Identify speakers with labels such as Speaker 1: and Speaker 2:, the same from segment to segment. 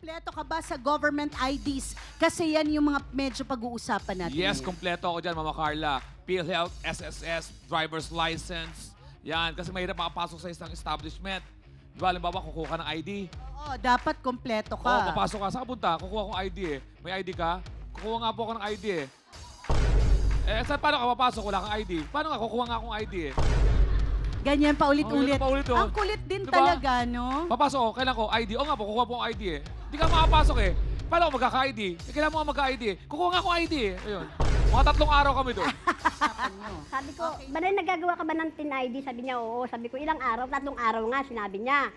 Speaker 1: kumpleto ka ba sa government IDs? Kasi yan yung mga medyo pag-uusapan natin.
Speaker 2: Yes,
Speaker 1: ngayon.
Speaker 2: kumpleto ako dyan, Mama Carla. PhilHealth, SSS, driver's license. Yan, kasi mahirap makapasok sa isang establishment. Di ba, halimbawa, kukuha ka ng ID.
Speaker 1: Oo, dapat kumpleto ka.
Speaker 2: Oo, papasok ka. Saan ka punta? Kukuha akong ID eh. May ID ka? Kukuha nga po ako ng ID eh. Saan, paano ka papasok? Wala kang ID. Paano nga? Kukuha nga akong ID eh.
Speaker 1: Ganyan, paulit-ulit.
Speaker 2: Oh, paulit, oh.
Speaker 1: Ang kulit din
Speaker 2: Diba?
Speaker 1: talaga, no?
Speaker 2: Papasok ko, kailan ko ID? O nga po, kukuha po akong ID eh. Hindi ka makapasok eh. Paano ako magkaka-ID? Kailan mo nga magka-ID eh. Kukuha nga akong ID eh. Ayun. Mga 3 araw kami doon.
Speaker 3: Sabi ko, Banay, nagagawa ka ba ng TIN ID? Sabi niya, oo. Sabi ko, ilang araw? 3 araw nga, sinabi niya.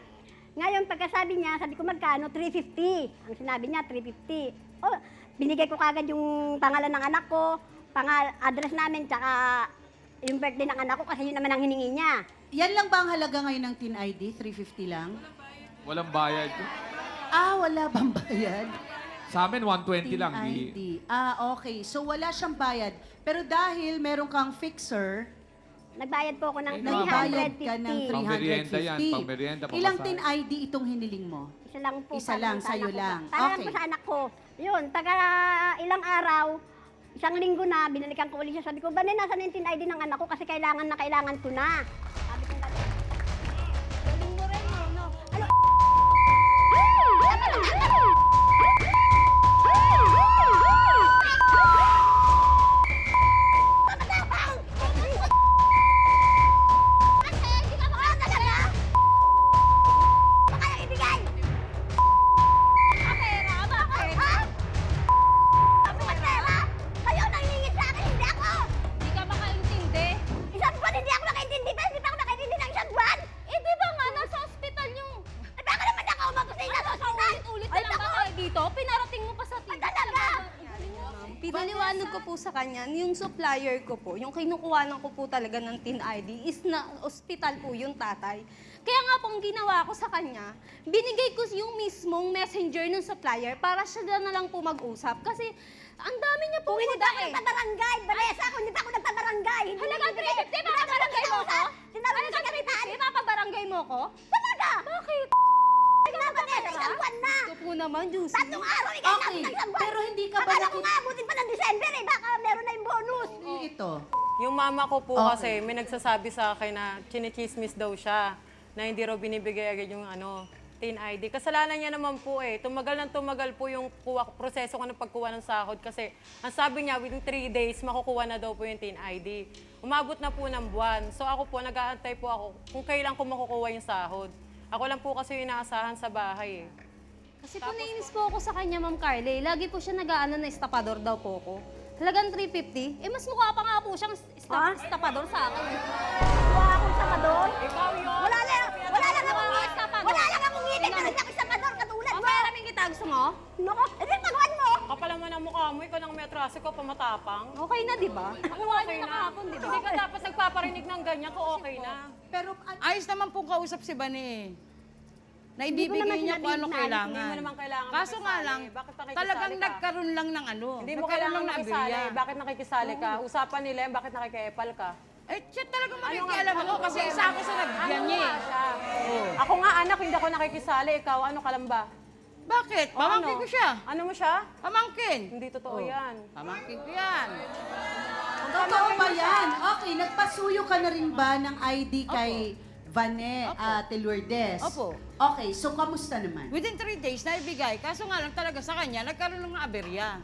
Speaker 3: Ngayon, pagkasabi niya, sabi ko, magkano? 350. Ang sinabi niya, 350. Oh, binigay ko kagad yung pangalan ng anak ko, address namin, tsaka yung birthday ng anak ko kasi yun naman ang hiningi niya.
Speaker 1: Yan lang ba ang halaga ngayon ng TIN ID? 350 lang?
Speaker 2: Walang bayad.
Speaker 1: Wala bang bayad?
Speaker 2: Sa amin, 120
Speaker 1: TIN
Speaker 2: lang.
Speaker 1: ID. Okay. So wala siyang bayad. Pero dahil meron kang fixer,
Speaker 3: Nagbayad po ako ng
Speaker 1: nagbayad ka ng
Speaker 3: 350.
Speaker 2: Pang-merienda yan,
Speaker 1: 350.
Speaker 2: pang-merienda,
Speaker 1: Ilang
Speaker 2: pamasahe.
Speaker 1: TIN ID itong hiniling mo?
Speaker 3: Isa lang po.
Speaker 1: Isa lang,
Speaker 3: sa
Speaker 1: sa'yo
Speaker 3: anak ko.
Speaker 1: lang.
Speaker 3: Para lang
Speaker 1: Okay.
Speaker 3: po sa anak ko. Yun, taga ilang araw, isang linggo na, binalikan ko ulit siya. Sabi ko, Banay, nasaan yung TIN ID ng anak ko kasi kailangan na kailangan ko na. Sabi ko, galing mo rin, no? Ano? Kasi hindi ka makakalaga. Baka yung ibigay. Pera, bakit? Ha? Sabi ko, pera? Kayo ang nangingit sa akin, hindi ako.
Speaker 4: Hindi ka makaintindi?
Speaker 3: Isang buwan hindi ako nakaintindi, pero hindi pa ako nakaintindi ng isang buwan.
Speaker 4: Eh, di ba nga, nasa ospital yung...
Speaker 3: At baka naman ako umabusin na sa hospital.
Speaker 4: Ulit na lang ba tayo dito? Pinarating mo pa sa TV.
Speaker 3: Talaga?
Speaker 5: Pinaliwanag ko po sa kanya, yung supplier ko po, yung kinukuhanan ko po talaga ng TIN ID is na ospital po yung tatay. Kaya nga po ang ginawa ko sa kanya, binigay ko yung mismong messenger ng supplier para siya na lang po mag-usap. Kasi ang dami niya po
Speaker 3: Kung hindi pa ako
Speaker 5: kuda eh.
Speaker 3: nagtabarangay, Vanessa, kung hindi pa ako nagtabarangay.
Speaker 4: Halagang 350, papabarangay mo ko?
Speaker 3: Sinabi ko sa
Speaker 4: Halagang
Speaker 3: kapitan.
Speaker 4: 350, papabarangay mo ko?
Speaker 3: Talaga?
Speaker 4: Bakit?
Speaker 3: Ikaw, Vanessa, isang buwan na.
Speaker 5: Ito po naman, Juicy.
Speaker 3: 3 araw, ikaw
Speaker 1: Okay,
Speaker 3: ng isang buwan.
Speaker 1: pero hindi ka ba
Speaker 3: Akala ko
Speaker 1: nakit-
Speaker 3: nga, abutin pa ng December eh. Baka meron na yung bonus.
Speaker 1: Ito.
Speaker 6: Yung mama ko po
Speaker 1: Okay.
Speaker 6: kasi may nagsasabi sa akin na chinichismis daw siya na hindi raw binibigay agad yung TIN ID. Kasalanan niya naman po eh. Tumagal po yung proseso ko ng pagkuha ng sahod kasi ang sabi niya within 3 days makukuha na daw po yung TIN ID. Umabot na po ng buwan. So ako po, nag-aantay po ako kung kailan ko makukuha yung sahod. Ako lang po kasi yung inaasahan sa bahay eh.
Speaker 4: Kasi po nainis po ako sa kanya, Ma'am Carly. Lagi po siya nag-aano na estapador daw po ko. Halagang 350. Eh, mas mukha pa nga po siyang estapador sa akin.
Speaker 3: Wala akong sapador.
Speaker 6: Ikaw yun!
Speaker 3: Wala lang akong ngipin.
Speaker 4: Sapador.
Speaker 3: Wala lang akong ngipin. Pero hindi ako sapador katulad
Speaker 4: O,
Speaker 3: mo.
Speaker 4: kaya namin kita. Gusto mo?
Speaker 3: Nako, edi pagawan mo.
Speaker 6: Kapal naman ang mukha mo, ikaw nang may atraso ko, pamatapang.
Speaker 4: Okay na, di ba?
Speaker 6: Ano okay na?
Speaker 4: kahapon, di ba?
Speaker 6: Hindi ka dapat nagpaparinig ng ganyan kung okay na.
Speaker 1: Pero
Speaker 7: Ayos naman pong kausap si Bani. Na
Speaker 3: Hindi ko naman
Speaker 7: ibibigay niya kung ano
Speaker 3: sinabi na
Speaker 7: kailangan.
Speaker 6: Hindi mo naman kailangan
Speaker 7: Kaso nga
Speaker 6: makisali.
Speaker 7: lang,
Speaker 6: Bakit nakikisali
Speaker 7: talagang
Speaker 6: ka?
Speaker 7: nagkaroon lang ng ano.
Speaker 6: Hindi mo
Speaker 7: nagkaroon
Speaker 6: kailangan
Speaker 7: lang ng
Speaker 6: makisali.
Speaker 7: aberya.
Speaker 6: Bakit nakikisali ka? Usapan nila yan, bakit nakikiepal ka?
Speaker 7: Eh, siya talagang makikialam ako kasi isa ako sa nagbiyan niya eh.
Speaker 6: Siya. Ako nga anak, hindi ako nakikisali. Ikaw, ano ka lang ba?
Speaker 7: Bakit?
Speaker 6: O,
Speaker 7: Pamangkin
Speaker 6: ano?
Speaker 7: ko siya.
Speaker 6: Ano mo siya?
Speaker 7: Pamangkin.
Speaker 6: Hindi totoo yan.
Speaker 7: Pamangkin ko yan.
Speaker 1: totoo ba yan? Okay, nagpasuyo ka na rin ba ng ID kay Vane
Speaker 7: Opo.
Speaker 1: Lourdes?
Speaker 7: Opo.
Speaker 1: Okay, so kamusta naman?
Speaker 7: Within 3 days na ibigay. Kaso nga lang talaga sa kanya, nagkaroon ng aberya.